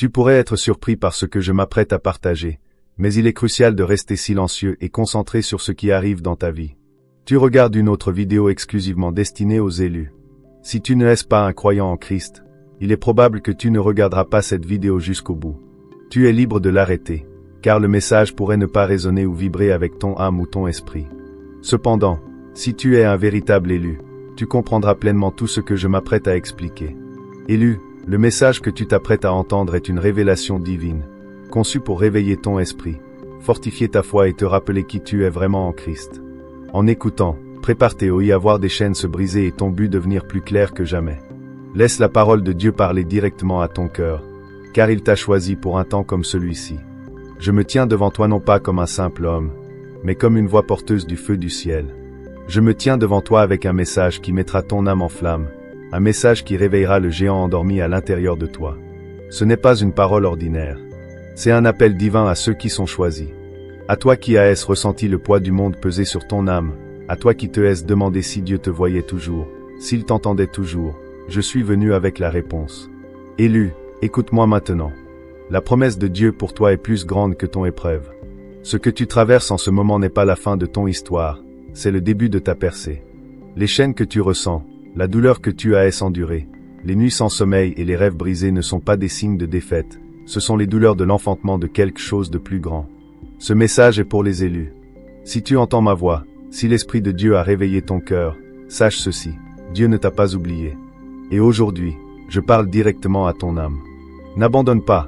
Tu pourrais être surpris par ce que je m'apprête à partager, mais il est crucial de rester silencieux et concentré sur ce qui arrive dans ta vie. Tu regardes une autre vidéo exclusivement destinée aux élus. Si tu ne es pas un croyant en Christ, il est probable que tu ne regarderas pas cette vidéo jusqu'au bout. Tu es libre de l'arrêter, car le message pourrait ne pas résonner ou vibrer avec ton âme ou ton esprit. Cependant, si tu es un véritable élu, tu comprendras pleinement tout ce que je m'apprête à expliquer. Élu, le message que tu t'apprêtes à entendre est une révélation divine, conçue pour réveiller ton esprit, fortifier ta foi et te rappeler qui tu es vraiment en Christ. En écoutant, prépare tes oreilles à voir des chaînes se briser et ton but devenir plus clair que jamais. Laisse la parole de Dieu parler directement à ton cœur, car il t'a choisi pour un temps comme celui-ci. Je me tiens devant toi non pas comme un simple homme, mais comme une voix porteuse du feu du ciel. Je me tiens devant toi avec un message qui mettra ton âme en flamme, un message qui réveillera le géant endormi à l'intérieur de toi. Ce n'est pas une parole ordinaire. C'est un appel divin à ceux qui sont choisis. À toi qui as ressenti le poids du monde peser sur ton âme, à toi qui te es demandé si Dieu te voyait toujours, s'il t'entendait toujours, je suis venu avec la réponse. Élu, écoute-moi maintenant. La promesse de Dieu pour toi est plus grande que ton épreuve. Ce que tu traverses en ce moment n'est pas la fin de ton histoire, c'est le début de ta percée. Les chaînes que tu ressens, la douleur que tu as endurée, les nuits sans sommeil et les rêves brisés ne sont pas des signes de défaite, ce sont les douleurs de l'enfantement de quelque chose de plus grand. Ce message est pour les élus. Si tu entends ma voix, si l'Esprit de Dieu a réveillé ton cœur, sache ceci, Dieu ne t'a pas oublié. Et aujourd'hui, je parle directement à ton âme. N'abandonne pas.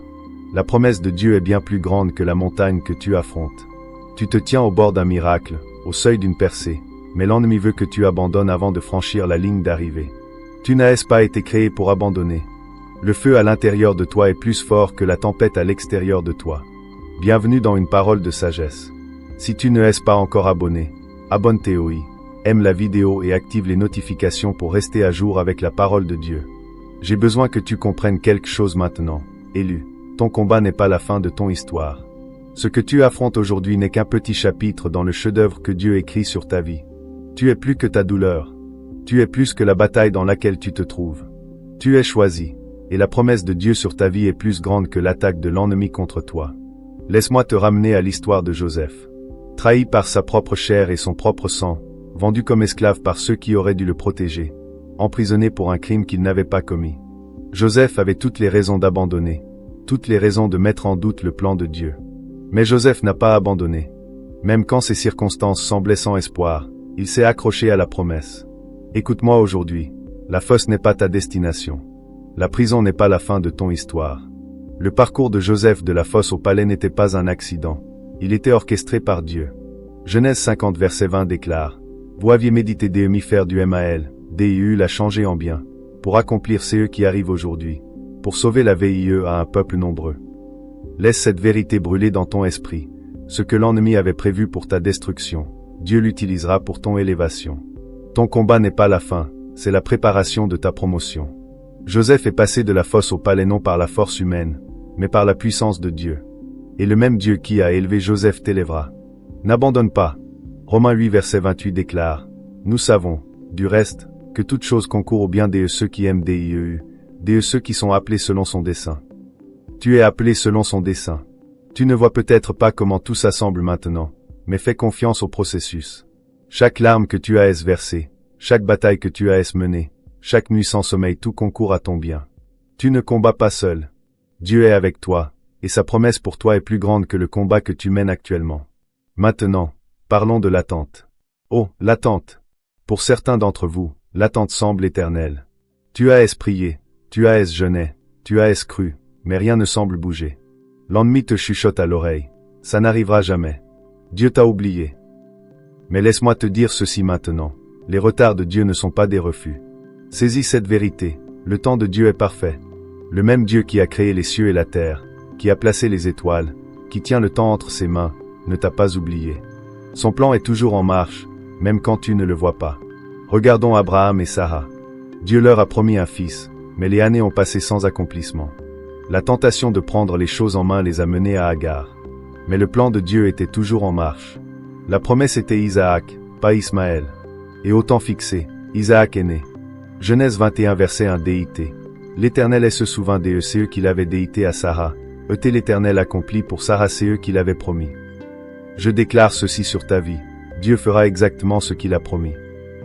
La promesse de Dieu est bien plus grande que la montagne que tu affrontes. Tu te tiens au bord d'un miracle, au seuil d'une percée, mais l'ennemi veut que tu abandonnes avant de franchir la ligne d'arrivée. Tu n'as pas été créé pour abandonner. Le feu à l'intérieur de toi est plus fort que la tempête à l'extérieur de toi. Bienvenue dans une parole de sagesse. Si tu ne es pas encore abonné, abonne-toi, aime la vidéo et active les notifications pour rester à jour avec la parole de Dieu. J'ai besoin que tu comprennes quelque chose maintenant, élu. Ton combat n'est pas la fin de ton histoire. Ce que tu affrontes aujourd'hui n'est qu'un petit chapitre dans le chef-d'œuvre que Dieu écrit sur ta vie. Tu es plus que ta douleur. Tu es plus que la bataille dans laquelle tu te trouves. Tu es choisi, et la promesse de Dieu sur ta vie est plus grande que l'attaque de l'ennemi contre toi. Laisse-moi te ramener à l'histoire de Joseph. Trahi par sa propre chair et son propre sang, vendu comme esclave par ceux qui auraient dû le protéger, emprisonné pour un crime qu'il n'avait pas commis. Joseph avait toutes les raisons d'abandonner, toutes les raisons de mettre en doute le plan de Dieu. Mais Joseph n'a pas abandonné. Même quand ses circonstances semblaient sans espoir, il s'est accroché à la promesse. Écoute-moi aujourd'hui, la fosse n'est pas ta destination. La prison n'est pas la fin de ton histoire. Le parcours de Joseph de la fosse au palais n'était pas un accident. Il était orchestré par Dieu. Genèse 50 verset 20 déclare: Vous aviez médité faire du mal, DIU l'a changé en bien, pour accomplir ce qui arrive aujourd'hui, pour sauver la VIE à un peuple nombreux. Laisse cette vérité brûler dans ton esprit. Ce que l'ennemi avait prévu pour ta destruction, Dieu l'utilisera pour ton élévation. Ton combat n'est pas la fin, c'est la préparation de ta promotion. Joseph est passé de la fosse au palais non par la force humaine, mais par la puissance de Dieu. Et le même Dieu qui a élevé Joseph t'élèvera. N'abandonne pas. Romains 8 verset 28 déclare: Nous savons, du reste, que toute chose concourt au bien de ceux qui aiment Dieu, de ceux qui sont appelés selon son dessein. Tu es appelé selon son dessein. Tu ne vois peut-être pas comment tout ça semble maintenant, mais fais confiance au processus. Chaque larme que tu as versée, chaque bataille que tu as menée, chaque nuit sans sommeil, tout concourt à ton bien. Tu ne combats pas seul. Dieu est avec toi, et sa promesse pour toi est plus grande que le combat que tu mènes actuellement. Maintenant, parlons de l'attente. Oh, l'attente! Pour certains d'entre vous, l'attente semble éternelle. Tu as prié, tu as jeûné, tu as cru, mais rien ne semble bouger. L'ennemi te chuchote à l'oreille. Ça n'arrivera jamais. Dieu t'a oublié. Mais laisse-moi te dire ceci maintenant. Les retards de Dieu ne sont pas des refus. Saisis cette vérité. Le temps de Dieu est parfait. Le même Dieu qui a créé les cieux et la terre, qui a placé les étoiles, qui tient le temps entre ses mains, ne t'a pas oublié. Son plan est toujours en marche, même quand tu ne le vois pas. Regardons Abraham et Sarah. Dieu leur a promis un fils, mais les années ont passé sans accomplissement. La tentation de prendre les choses en main les a menés à Agar. Mais le plan de Dieu était toujours en marche. La promesse était Isaac, pas Ismaël. Et au temps fixé, Isaac est né. Genèse 21 verset 1 DIT. L'Éternel se souvint des eux qu'il avait déité à Sarah. L'Éternel accomplit pour Sarah ce qu'il avait promis. Je déclare ceci sur ta vie. Dieu fera exactement ce qu'il a promis.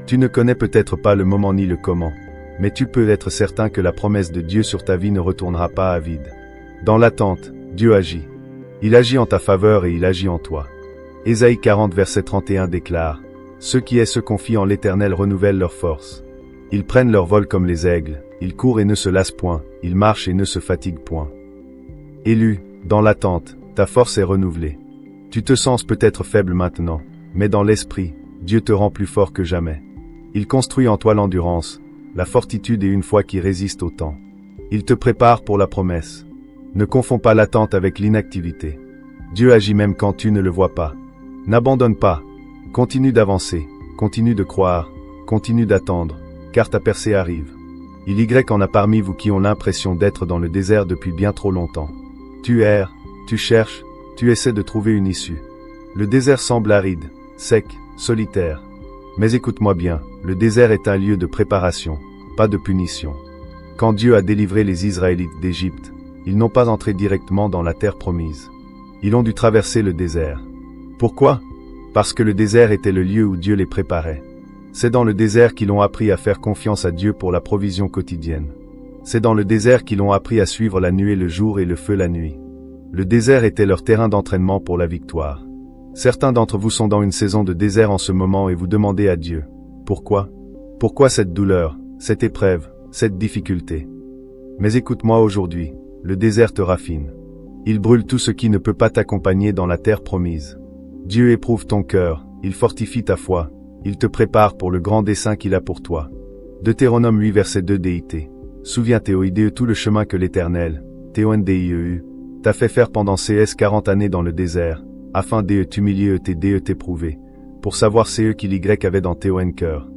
Tu ne connais peut-être pas le moment ni le comment, mais tu peux être certain que la promesse de Dieu sur ta vie ne retournera pas à vide. Dans l'attente, Dieu agit. Il agit en ta faveur et il agit en toi. Ésaïe 40 verset 31 déclare: Ceux qui se confient en l'Éternel renouvellent leur force. Ils prennent leur vol comme les aigles, ils courent et ne se lassent point, ils marchent et ne se fatiguent point. Élu, dans l'attente, ta force est renouvelée. Tu te sens peut-être faible maintenant, mais dans l'esprit, Dieu te rend plus fort que jamais. Il construit en toi l'endurance, la fortitude et une foi qui résiste au temps. Il te prépare pour la promesse. Ne confonds pas l'attente avec l'inactivité. Dieu agit même quand tu ne le vois pas. N'abandonne pas. Continue d'avancer, continue de croire, continue d'attendre, car ta percée arrive. Il y en a parmi vous qui ont l'impression d'être dans le désert depuis bien trop longtemps. Tu erres, tu cherches, tu essaies de trouver une issue. Le désert semble aride, sec, solitaire. Mais écoute-moi bien, le désert est un lieu de préparation, pas de punition. Quand Dieu a délivré les Israélites d'Égypte, ils n'ont pas entré directement dans la terre promise. Ils ont dû traverser le désert. Pourquoi? Parce que le désert était le lieu où Dieu les préparait. C'est dans le désert qu'ils ont appris à faire confiance à Dieu pour la provision quotidienne. C'est dans le désert qu'ils ont appris à suivre la nuée le jour et le feu la nuit. Le désert était leur terrain d'entraînement pour la victoire. Certains d'entre vous sont dans une saison de désert en ce moment et vous demandez à Dieu: pourquoi? Pourquoi cette douleur, cette épreuve, cette difficulté? Mais écoute-moi aujourd'hui, le désert te raffine. Il brûle tout ce qui ne peut pas t'accompagner dans la terre promise. Dieu éprouve ton cœur, il fortifie ta foi, il te prépare pour le grand dessein qu'il a pour toi. Deutéronome 8 verset 2 DIT. Souviens-toi de tout le chemin que l'Éternel, TONDIEU, t'a fait faire pendant ces 40 années dans le désert, afin de t'humilier et de t'éprouver, pour savoir ce qu'il y avait dans ton cœur.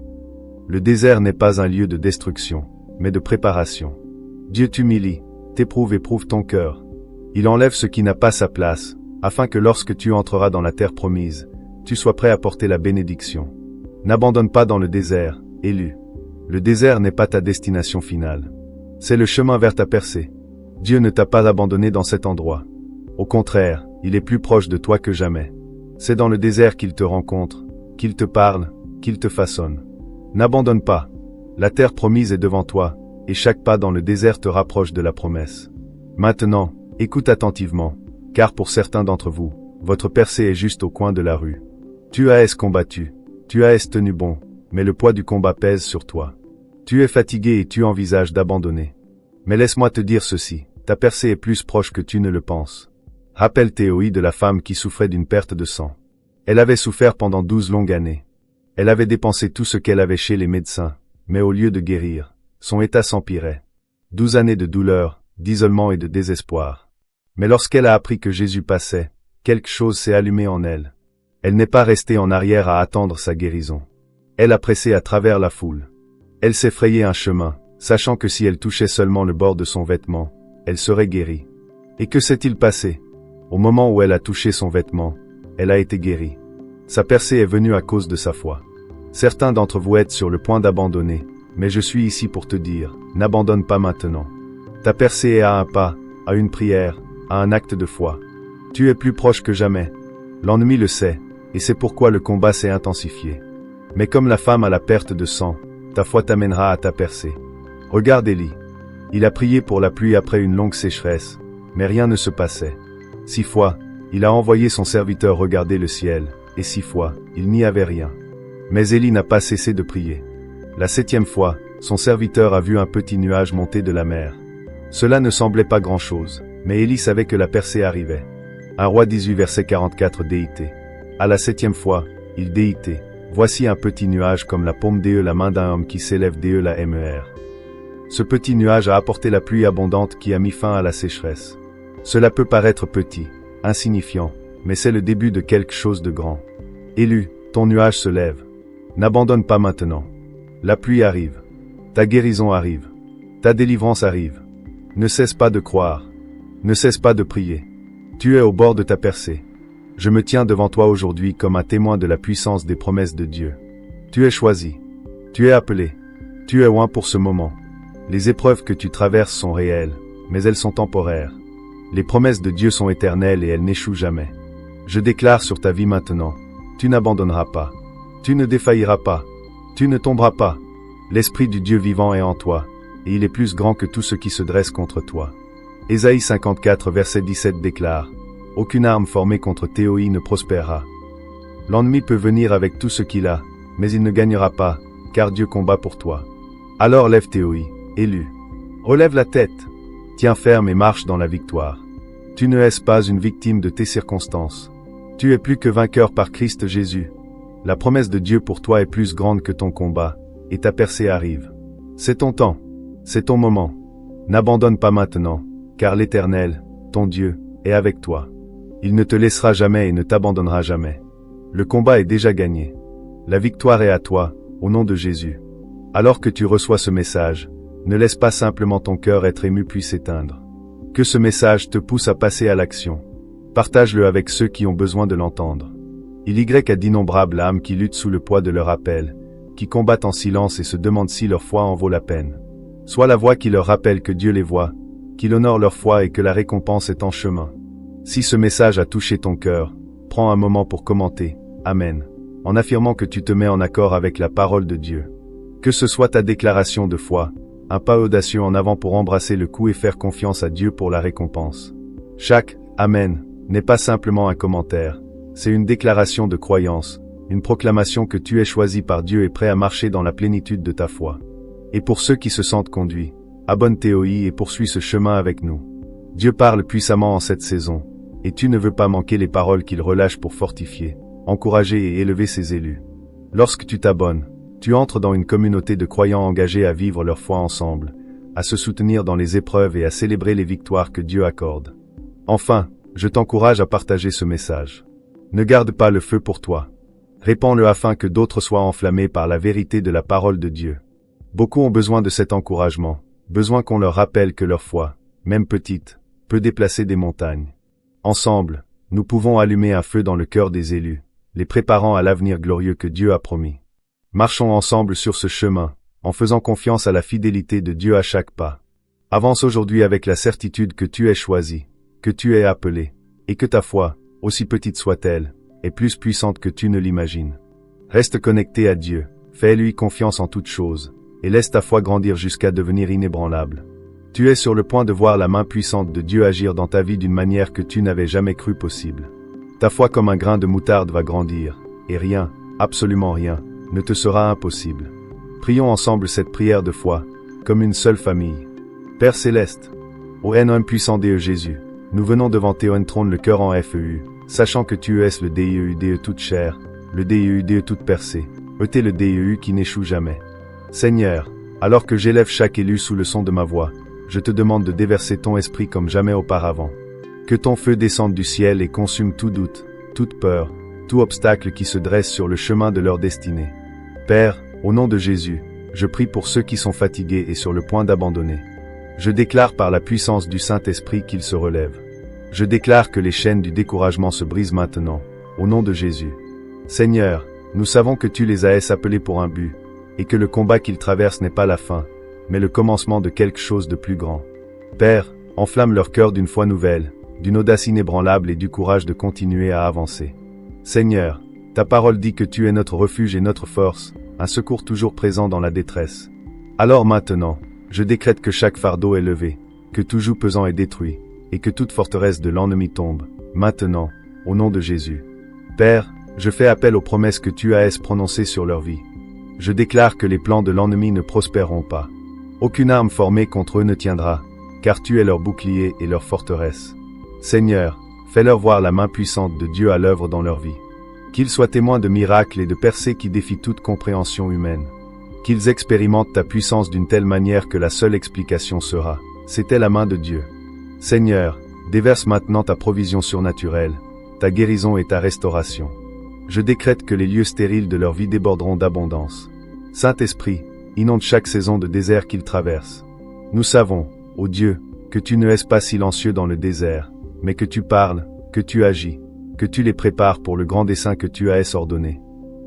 Le désert n'est pas un lieu de destruction, mais de préparation. Dieu t'humilie, t'éprouve et prouve ton cœur. Il enlève ce qui n'a pas sa place, afin que lorsque tu entreras dans la terre promise, tu sois prêt à porter la bénédiction. N'abandonne pas dans le désert, élu. Le désert n'est pas ta destination finale. C'est le chemin vers ta percée. Dieu ne t'a pas abandonné dans cet endroit. Au contraire, il est plus proche de toi que jamais. C'est dans le désert qu'il te rencontre, qu'il te parle, qu'il te façonne. N'abandonne pas. La terre promise est devant toi, et chaque pas dans le désert te rapproche de la promesse. Maintenant, écoute attentivement, car pour certains d'entre vous, votre percée est juste au coin de la rue. Tu as combattu, tu as tenu bon, mais le poids du combat pèse sur toi. Tu es fatigué et tu envisages d'abandonner. Mais laisse-moi te dire ceci, ta percée est plus proche que tu ne le penses. Rappelle-toi de la femme qui souffrait d'une perte de sang. Elle avait souffert pendant 12 longues années. Elle avait dépensé tout ce qu'elle avait chez les médecins, mais au lieu de guérir, son état s'empirait. 12 années de douleur, d'isolement et de désespoir. Mais lorsqu'elle a appris que Jésus passait, quelque chose s'est allumé en elle. Elle n'est pas restée en arrière à attendre sa guérison. Elle a pressé à travers la foule. Elle s'est frayé un chemin, sachant que si elle touchait seulement le bord de son vêtement, elle serait guérie. Et que s'est-il passé? Au moment où elle a touché son vêtement, elle a été guérie. Sa percée est venue à cause de sa foi. Certains d'entre vous êtes sur le point d'abandonner, mais je suis ici pour te dire, n'abandonne pas maintenant. Ta percée est à un pas, à une prière, à un acte de foi. Tu es plus proche que jamais. L'ennemi le sait, et c'est pourquoi le combat s'est intensifié. Mais comme la femme à la perte de sang, ta foi t'amènera à ta percée. Regarde Élie. Il a prié pour la pluie après une longue sécheresse, mais rien ne se passait. 6 fois, il a envoyé son serviteur regarder le ciel, et 6 fois, il n'y avait rien. Mais Élie n'a pas cessé de prier. La 7e fois, son serviteur a vu un petit nuage monter de la mer. Cela ne semblait pas grand-chose, mais Élie savait que la percée arrivait. 1 Roi 18 verset 44 DIT. À la 7e fois, il DIT. Voici un petit nuage comme la paume de la main d'un homme qui s'élève de la mer. Ce petit nuage a apporté la pluie abondante qui a mis fin à la sécheresse. Cela peut paraître petit, insignifiant, mais c'est le début de quelque chose de grand. Élu, ton nuage se lève. N'abandonne pas maintenant. La pluie arrive. Ta guérison arrive. Ta délivrance arrive. Ne cesse pas de croire. Ne cesse pas de prier. Tu es au bord de ta percée. Je me tiens devant toi aujourd'hui comme un témoin de la puissance des promesses de Dieu. Tu es choisi. Tu es appelé. Tu es oint pour ce moment. Les épreuves que tu traverses sont réelles, mais elles sont temporaires. Les promesses de Dieu sont éternelles et elles n'échouent jamais. Je déclare sur ta vie maintenant, tu n'abandonneras pas. Tu ne défailliras pas. Tu ne tomberas pas. L'Esprit du Dieu vivant est en toi, et il est plus grand que tout ce qui se dresse contre toi. Ésaïe 54 verset 17 déclare, « Aucune arme formée contre Théoï ne prospérera. L'ennemi peut venir avec tout ce qu'il a, mais il ne gagnera pas, car Dieu combat pour toi. Alors lève Théoï, élu. Relève la tête. Tiens ferme et marche dans la victoire. Tu ne es pas une victime de tes circonstances. Tu es plus que vainqueur par Christ Jésus. La promesse de Dieu pour toi est plus grande que ton combat, et ta percée arrive. C'est ton temps. C'est ton moment. N'abandonne pas maintenant, car l'Éternel, ton Dieu, est avec toi. Il ne te laissera jamais et ne t'abandonnera jamais. Le combat est déjà gagné. La victoire est à toi, au nom de Jésus. Alors que tu reçois ce message, ne laisse pas simplement ton cœur être ému puis s'éteindre. Que ce message te pousse à passer à l'action. Partage-le avec ceux qui ont besoin de l'entendre. Il y a d'innombrables âmes qui luttent sous le poids de leur appel, qui combattent en silence et se demandent si leur foi en vaut la peine. Sois la voix qui leur rappelle que Dieu les voit, qu'il honore leur foi et que la récompense est en chemin. Si ce message a touché ton cœur, prends un moment pour commenter « Amen », en affirmant que tu te mets en accord avec la parole de Dieu. Que ce soit ta déclaration de foi, un pas audacieux en avant pour embrasser le coup et faire confiance à Dieu pour la récompense. Chaque « Amen » n'est pas simplement un commentaire, c'est une déclaration de croyance, une proclamation que tu es choisi par Dieu et prêt à marcher dans la plénitude de ta foi. Et pour ceux qui se sentent conduits, abonne-toi et poursuis ce chemin avec nous. Dieu parle puissamment en cette saison, et tu ne veux pas manquer les paroles qu'il relâche pour fortifier, encourager et élever ses élus. Lorsque tu t'abonnes, tu entres dans une communauté de croyants engagés à vivre leur foi ensemble, à se soutenir dans les épreuves et à célébrer les victoires que Dieu accorde. Enfin, je t'encourage à partager ce message. Ne garde pas le feu pour toi. Répands-le afin que d'autres soient enflammés par la vérité de la parole de Dieu. Beaucoup ont besoin de cet encouragement, besoin qu'on leur rappelle que leur foi, même petite, peut déplacer des montagnes. Ensemble, nous pouvons allumer un feu dans le cœur des élus, les préparant à l'avenir glorieux que Dieu a promis. Marchons ensemble sur ce chemin, en faisant confiance à la fidélité de Dieu à chaque pas. Avance aujourd'hui avec la certitude que tu es choisi, que tu es appelé, et que ta foi, aussi petite soit-elle, est plus puissante que tu ne l'imagines. Reste connecté à Dieu, fais-lui confiance en toutes choses, et laisse ta foi grandir jusqu'à devenir inébranlable. Tu es sur le point de voir la main puissante de Dieu agir dans ta vie d'une manière que tu n'avais jamais cru possible. Ta foi comme un grain de moutarde va grandir, et rien, absolument rien, ne te sera impossible. Prions ensemble cette prière de foi, comme une seule famille. Père Céleste, ô nom puissant de Jésus, nous venons devant ton trône le cœur en FEU, sachant que tu es le DEU toute chair, le DEU toute percée, le DEU qui n'échoue jamais. Seigneur, alors que j'élève chaque élu sous le son de ma voix, je te demande de déverser ton esprit comme jamais auparavant. Que ton feu descende du ciel et consume tout doute, toute peur, tout obstacle qui se dresse sur le chemin de leur destinée. Père, au nom de Jésus, je prie pour ceux qui sont fatigués et sur le point d'abandonner. Je déclare par la puissance du Saint-Esprit qu'ils se relèvent. Je déclare que les chaînes du découragement se brisent maintenant, au nom de Jésus. Seigneur, nous savons que tu les as appelés pour un but, et que le combat qu'ils traversent n'est pas la fin, mais le commencement de quelque chose de plus grand. Père, enflamme leur cœur d'une foi nouvelle, d'une audace inébranlable et du courage de continuer à avancer. Seigneur, ta parole dit que tu es notre refuge et notre force, un secours toujours présent dans la détresse. Alors maintenant, je décrète que chaque fardeau est levé, que tout joug pesant est détruit, et que toute forteresse de l'ennemi tombe, maintenant, au nom de Jésus. Père, je fais appel aux promesses que tu as prononcées sur leur vie. Je déclare que les plans de l'ennemi ne prospéreront pas. Aucune arme formée contre eux ne tiendra, car tu es leur bouclier et leur forteresse. Seigneur, fais-leur voir la main puissante de Dieu à l'œuvre dans leur vie. Qu'ils soient témoins de miracles et de percées qui défient toute compréhension humaine. Qu'ils expérimentent ta puissance d'une telle manière que la seule explication sera « C'était la main de Dieu ». Seigneur, déverse maintenant ta provision surnaturelle, ta guérison et ta restauration. Je décrète que les lieux stériles de leur vie déborderont d'abondance. Saint-Esprit, inonde chaque saison de désert qu'ils traversent. Nous savons, ô Dieu, que tu ne es pas silencieux dans le désert, mais que tu parles, que tu agis, que tu les prépares pour le grand dessein que tu as ordonné.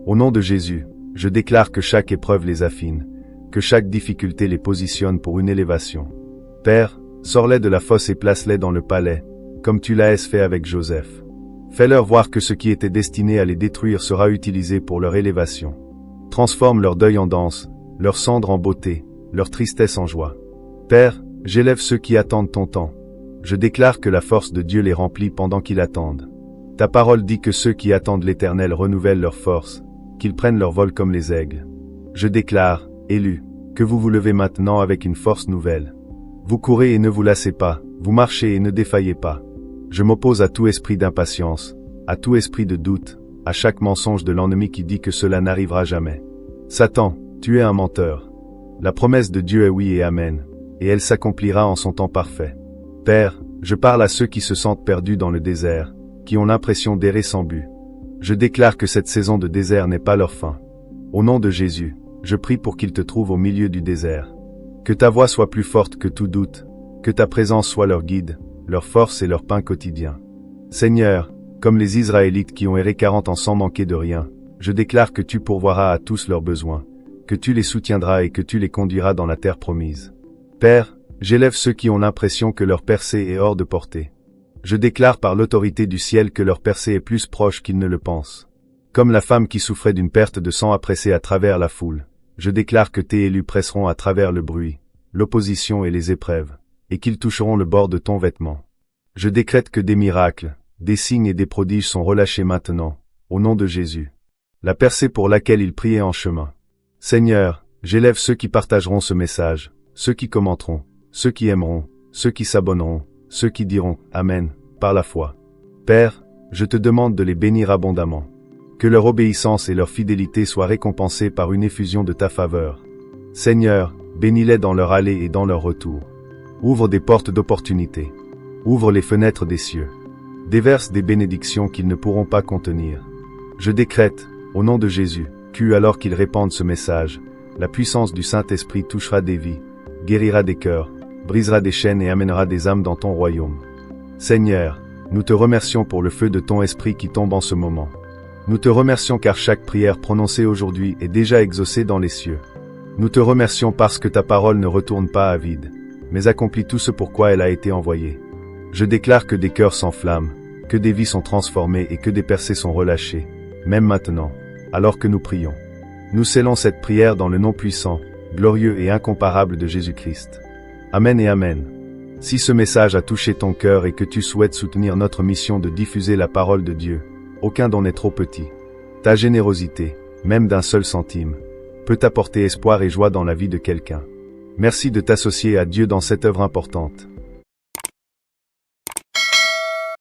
Au nom de Jésus, je déclare que chaque épreuve les affine, que chaque difficulté les positionne pour une élévation. Père, sors-les de la fosse et place-les dans le palais, comme tu l'as fait avec Joseph. Fais-leur voir que ce qui était destiné à les détruire sera utilisé pour leur élévation. Transforme leur deuil en danse, leur cendre en beauté, leur tristesse en joie. Père, j'élève ceux qui attendent ton temps. Je déclare que la force de Dieu les remplit pendant qu'ils attendent. Ta parole dit que ceux qui attendent l'Éternel renouvellent leur force, qu'ils prennent leur vol comme les aigles. Je déclare, élus, que vous vous levez maintenant avec une force nouvelle. Vous courez et ne vous lassez pas, vous marchez et ne défaillez pas. Je m'oppose à tout esprit d'impatience, à tout esprit de doute, à chaque mensonge de l'ennemi qui dit que cela n'arrivera jamais. Satan, tu es un menteur. La promesse de Dieu est oui et amen, et elle s'accomplira en son temps parfait. Père, je parle à ceux qui se sentent perdus dans le désert, qui ont l'impression d'errer sans but. Je déclare que cette saison de désert n'est pas leur fin. Au nom de Jésus, je prie pour qu'ils te trouvent au milieu du désert. Que ta voix soit plus forte que tout doute, que ta présence soit leur guide, leur force et leur pain quotidien. Seigneur, comme les Israélites qui ont erré 40 ans sans manquer de rien, je déclare que tu pourvoiras à tous leurs besoins, que tu les soutiendras et que tu les conduiras dans la terre promise. Père, j'élève ceux qui ont l'impression que leur percée est hors de portée. Je déclare par l'autorité du ciel que leur percée est plus proche qu'ils ne le pensent. Comme la femme qui souffrait d'une perte de sang a pressé à travers la foule, je déclare que tes élus presseront à travers le bruit, l'opposition et les épreuves, et qu'ils toucheront le bord de ton vêtement. Je décrète que des miracles, des signes et des prodiges sont relâchés maintenant, au nom de Jésus. La percée pour laquelle ils priaient en chemin. Seigneur, j'élève ceux qui partageront ce message, ceux qui commenteront, ceux qui aimeront, ceux qui s'abonneront, ceux qui diront « Amen » par la foi. Père, je te demande de les bénir abondamment. Que leur obéissance et leur fidélité soient récompensées par une effusion de ta faveur. Seigneur, bénis-les dans leur aller et dans leur retour. Ouvre des portes d'opportunité. Ouvre les fenêtres des cieux. Déverse des bénédictions qu'ils ne pourront pas contenir. Je décrète, au nom de Jésus, alors qu'ils répandent ce message, la puissance du Saint-Esprit touchera des vies, guérira des cœurs, brisera des chaînes et amènera des âmes dans ton royaume. Seigneur, nous te remercions pour le feu de ton esprit qui tombe en ce moment. Nous te remercions car chaque prière prononcée aujourd'hui est déjà exaucée dans les cieux. Nous te remercions parce que ta parole ne retourne pas à vide, mais accomplit tout ce pourquoi elle a été envoyée. Je déclare que des cœurs s'enflamment, que des vies sont transformées et que des percées sont relâchées, même maintenant, alors que nous prions. Nous scellons cette prière dans le nom puissant, glorieux et incomparable de Jésus-Christ. Amen et Amen. Si ce message a touché ton cœur et que tu souhaites soutenir notre mission de diffuser la parole de Dieu, aucun don n'est trop petit. Ta générosité, même d'un seul centime, peut apporter espoir et joie dans la vie de quelqu'un. Merci de t'associer à Dieu dans cette œuvre importante.